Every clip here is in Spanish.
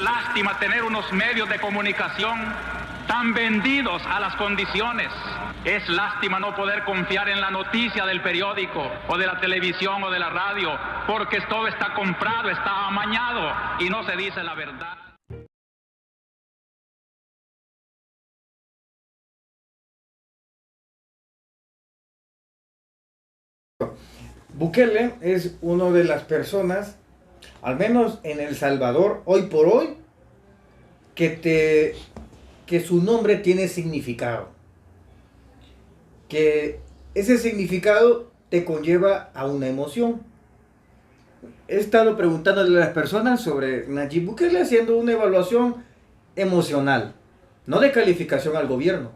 lástima tener unos medios de comunicación tan vendidos a las condiciones. Es lástima no poder confiar en la noticia del periódico o de la televisión o de la radio, porque todo está comprado, está amañado y no se dice la verdad. Bukele es una de las personas, al menos en El Salvador, hoy por hoy, que su nombre tiene significado. Que ese significado te conlleva a una emoción. He estado preguntándole a las personas sobre Nayib Bukele, haciendo una evaluación emocional, no de calificación al gobierno,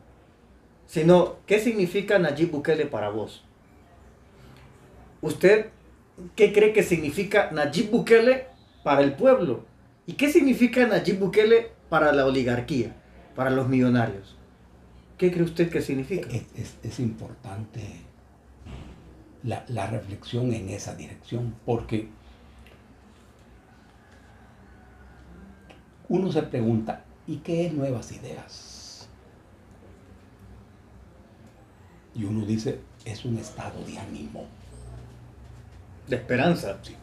sino qué significa Nayib Bukele para vos. ¿Usted qué cree que significa Nayib Bukele para el pueblo? ¿Y qué significa Nayib Bukele para la oligarquía, para los millonarios? ¿Qué cree usted que significa? Es importante la reflexión en esa dirección, porque uno se pregunta, ¿y qué es Nuevas Ideas? Y uno dice, es un estado de ánimo. De esperanza. Sí.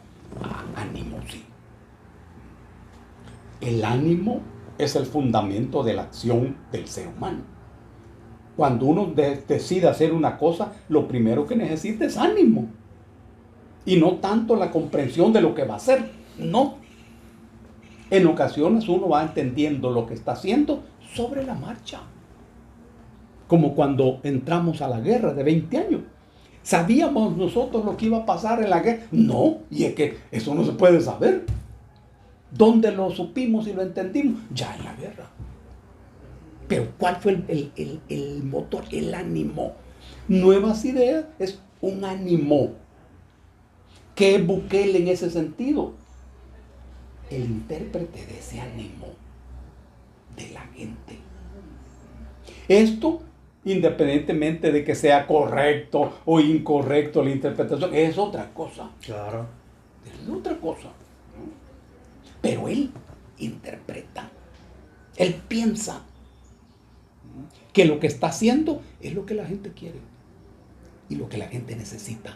Ánimo, sí. El ánimo es el fundamento de la acción del ser humano. Cuando uno decide hacer una cosa, lo primero que necesita es ánimo. Y no tanto la comprensión de lo que va a hacer. No. En ocasiones uno va entendiendo lo que está haciendo sobre la marcha. Como cuando entramos a la guerra de 20 años. ¿Sabíamos nosotros lo que iba a pasar en la guerra? No, y es que eso no se puede saber. ¿Dónde lo supimos y lo entendimos? Ya en la guerra. Pero ¿cuál fue el motor? El ánimo. Nuevas Ideas es un ánimo. ¿Qué es Bukele en ese sentido? El intérprete de ese ánimo de la gente. Esto, independientemente de que sea correcto o incorrecto la interpretación, es otra cosa. Claro. Es otra cosa. Pero él interpreta. Él piensa que lo que está haciendo es lo que la gente quiere y lo que la gente necesita.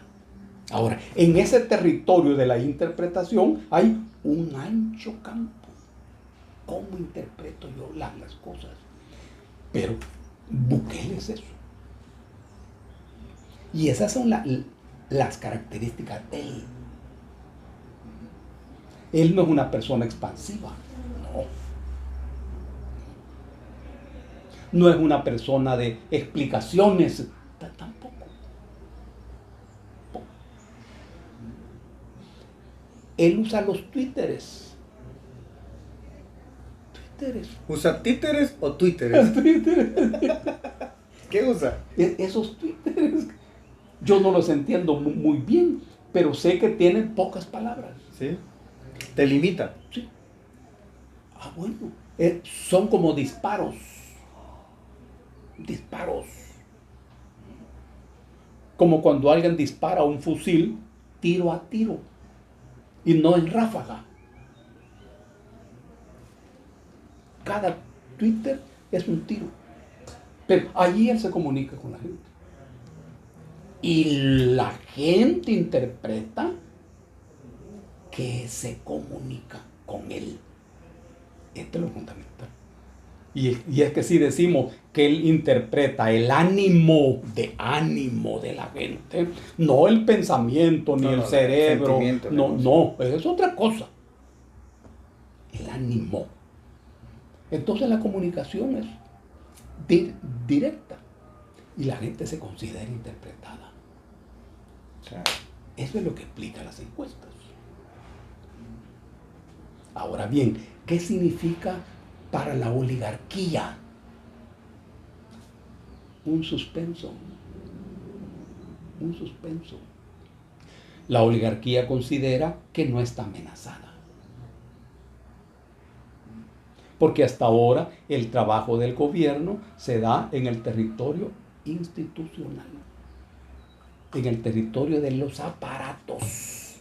Ahora, en ese territorio de la interpretación hay un ancho campo. ¿Cómo interpreto yo las cosas? Pero Bukele es eso. Y esas son las características de él. Él no es una persona expansiva, no. No es una persona de explicaciones, tampoco. Él usa los twitteres. ¿Usa títeres o twitteres? ¿Qué usa? Esos twitteres, yo no los entiendo muy bien, pero sé que tienen pocas palabras. ¿Sí? ¿Te limita? Sí. Bueno, son como disparos. Disparos. Como cuando alguien dispara un fusil tiro a tiro y no en ráfaga. Cada Twitter es un tiro. Pero allí él se comunica con la gente. Y la gente interpreta que se comunica con él. Esto es lo fundamental. Y es que si decimos que él interpreta el ánimo de la gente, no el pensamiento ni el cerebro, no, es otra cosa. El ánimo. Entonces la comunicación es directa y la gente se considera interpretada. Claro. Eso es lo que explica las encuestas. Ahora bien, ¿qué significa para la oligarquía? Un suspenso. Un suspenso. La oligarquía considera que no está amenazada. Porque hasta ahora el trabajo del gobierno se da en el territorio institucional, en el territorio de los aparatos.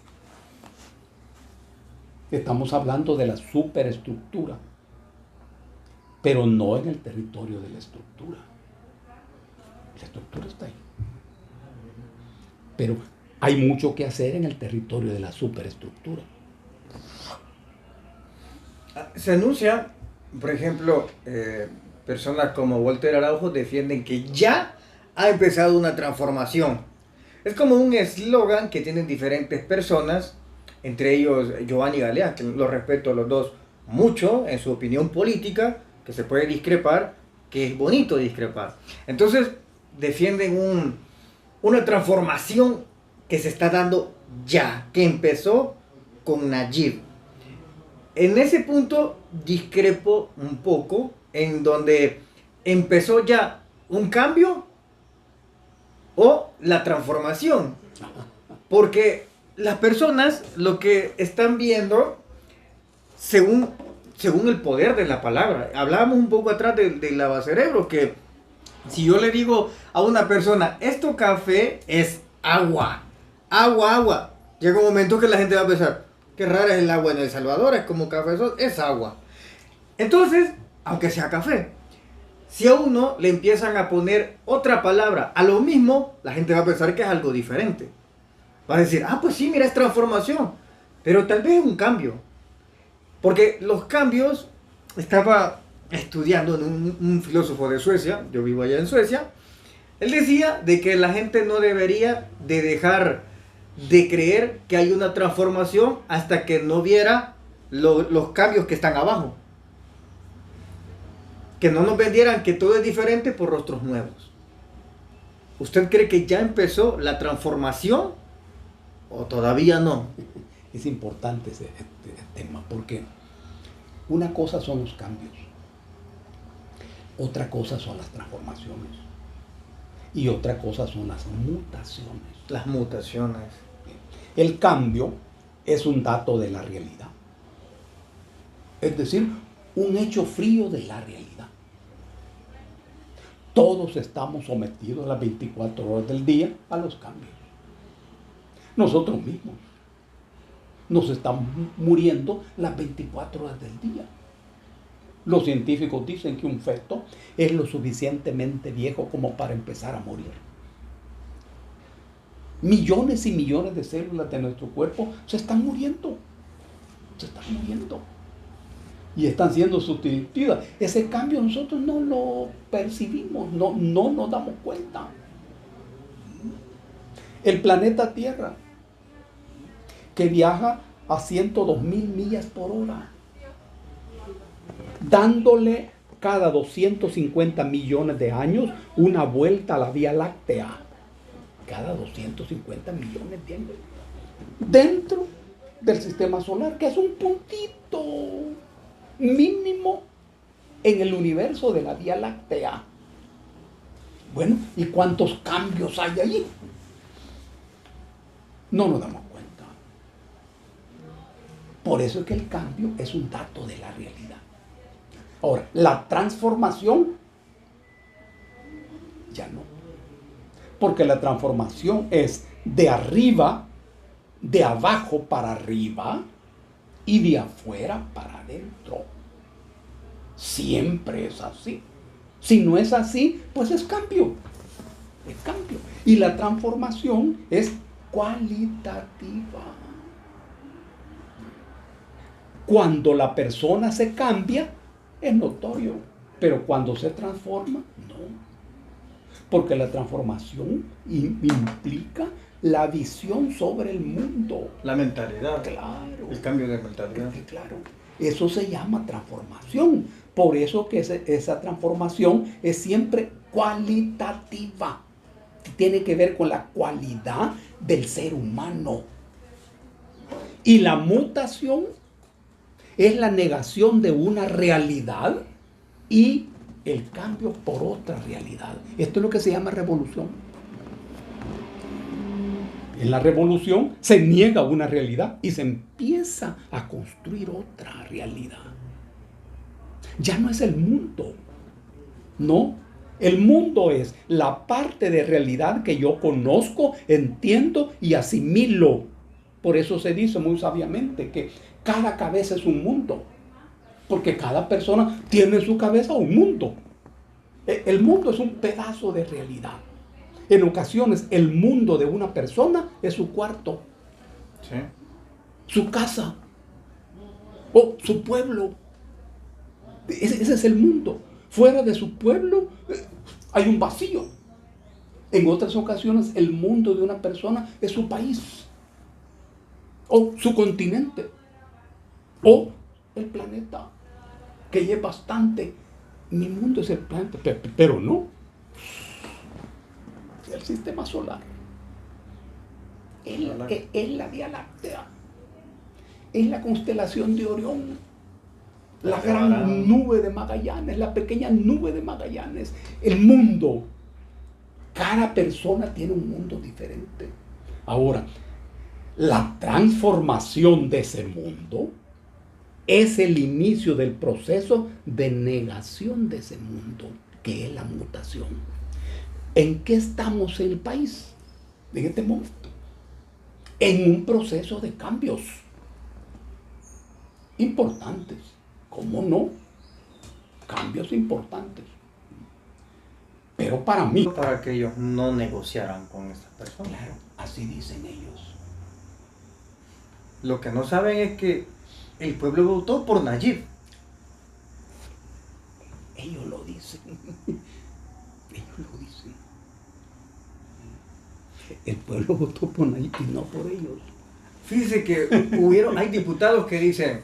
Estamos hablando de la superestructura, pero no en el territorio de la estructura. La estructura está ahí. Pero hay mucho que hacer en el territorio de la superestructura. Se anuncia, por ejemplo, personas como Walter Araujo defienden que ya ha empezado una transformación. Es como un eslogan que tienen diferentes personas, entre ellos Giovanni Galeán, que los respeto a los dos mucho en su opinión política, que se puede discrepar, que es bonito discrepar. Entonces defienden una transformación que se está dando ya, que empezó con Nayib. En ese punto discrepo un poco, en donde empezó ya un cambio o la transformación. Porque las personas lo que están viendo según el poder de la palabra. Hablábamos un poco atrás del lavacerebro, que si yo le digo a una persona, esto café es agua, agua, llega un momento que la gente va a pensar, qué rara es el agua en El Salvador, es como café, es agua. Entonces, aunque sea café, si a uno le empiezan a poner otra palabra a lo mismo, la gente va a pensar que es algo diferente. Va a decir, pues sí, mira, es transformación, pero tal vez es un cambio. Porque los cambios, estaba estudiando en un filósofo de Suecia, yo vivo allá en Suecia, él decía de que la gente no debería de dejar de creer que hay una transformación hasta que no viera los cambios que están abajo. Que no nos vendieran que todo es diferente por rostros nuevos. ¿Usted cree que ya empezó la transformación o todavía no? Es importante ese tema, porque una cosa son los cambios, otra cosa son las transformaciones y otra cosa son las mutaciones. Las mutaciones. El cambio es un dato de la realidad, es decir, un hecho frío de la realidad. Todos estamos sometidos las 24 horas del día a los cambios. Nosotros mismos nos estamos muriendo las 24 horas del día. Los científicos dicen que un feto es lo suficientemente viejo como para empezar a morir. Millones y millones de células de nuestro cuerpo se están muriendo. Y están siendo sustituidas. Ese cambio nosotros no lo percibimos, no nos damos cuenta. El planeta Tierra, que viaja a 102,000 millas por hora, dándole cada 250 millones de años una vuelta a la Vía Láctea. Cada 250 millones de años. Dentro del sistema solar, que es un puntito mínimo en el universo de la Vía Láctea. Bueno, ¿y cuántos cambios hay allí? No nos damos cuenta. Por eso es que el cambio es un dato de la realidad. Ahora, la transformación ya no. Porque la transformación es de arriba, de abajo para arriba y de afuera para adentro. Siempre es así. Si no es así, pues es cambio. Es cambio. Y la transformación es cualitativa. Cuando la persona se cambia, es notorio. Pero cuando se transforma, no. Porque la transformación implica la visión sobre el mundo. La mentalidad. Claro. El cambio de mentalidad. Claro. Eso se llama transformación. Por eso que esa transformación es siempre cualitativa. Tiene que ver con la cualidad del ser humano. Y la mutación es la negación de una realidad y el cambio por otra realidad. Esto es lo que se llama revolución. En la revolución se niega una realidad y se empieza a construir otra realidad. Ya no es el mundo. No. El mundo es la parte de realidad que yo conozco, entiendo y asimilo. Por eso se dice muy sabiamente cada cabeza es un mundo. Porque cada persona tiene en su cabeza un mundo. El mundo es un pedazo de realidad. En ocasiones el mundo de una persona es su cuarto, Sí. su casa o su pueblo. Ese es el mundo. Fuera de su pueblo hay un vacío. En otras ocasiones el mundo de una persona es su país o su continente o el planeta, que es bastante. Mi mundo es el planeta, pero no. El sistema solar es la Vía Láctea, es la constelación de Orión, la gran nube de Magallanes, la pequeña nube de Magallanes, el mundo. Cada persona tiene un mundo diferente. Ahora, la transformación de ese mundo es el inicio del proceso de negación de ese mundo, que es la mutación. ¿En qué estamos en el país en este momento? En un proceso de cambios importantes. ¿Cómo no? Cambios importantes. Pero para mí... Para que ellos no negociaran con estas personas. Claro, así dicen ellos. Lo que no saben es que el pueblo votó por Nayib. Ellos lo dicen. Ellos lo dicen. El pueblo votó por Nayib y no por ellos. Fíjense que hay diputados que dicen,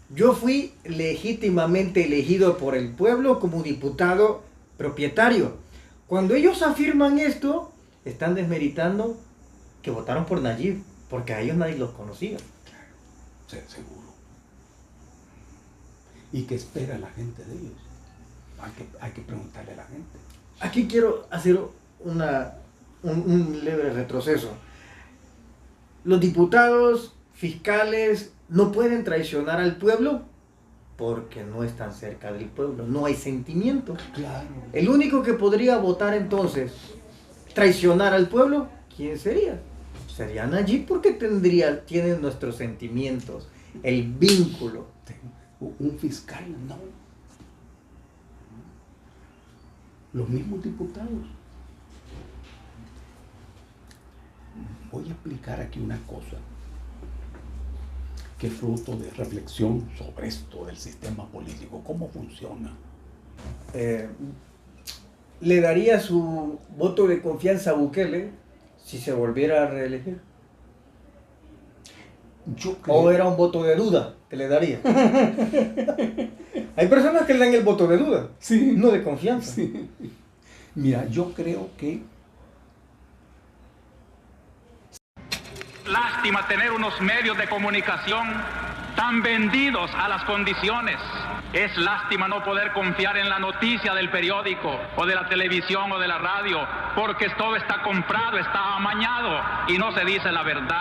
yo fui legítimamente elegido por el pueblo como diputado propietario. Cuando ellos afirman esto, están desmeritando que votaron por Nayib, porque a ellos nadie los conocía. Sí, seguro. ¿Y qué espera la gente de ellos? Hay que preguntarle a la gente. Aquí quiero hacer un leve retroceso. Los diputados, fiscales, no pueden traicionar al pueblo porque no están cerca del pueblo, no hay sentimiento. Claro. El único que podría votar entonces, traicionar al pueblo, ¿quién sería? Sería Nayib, porque tiene nuestros sentimientos, el vínculo. Un fiscal, no. Los mismos diputados. Voy a explicar aquí una cosa que es fruto de reflexión sobre esto del sistema político, cómo funciona. ¿Le daría su voto de confianza a Bukele si se volviera a reelegir? Yo creo... ¿O era un voto de duda que le daría? Hay personas que le dan el voto de duda, Sí. no de confianza. Sí. Mira, yo creo que... Lástima tener unos medios de comunicación tan vendidos a las condiciones. Es lástima no poder confiar en la noticia del periódico o de la televisión o de la radio, porque todo está comprado, está amañado y no se dice la verdad.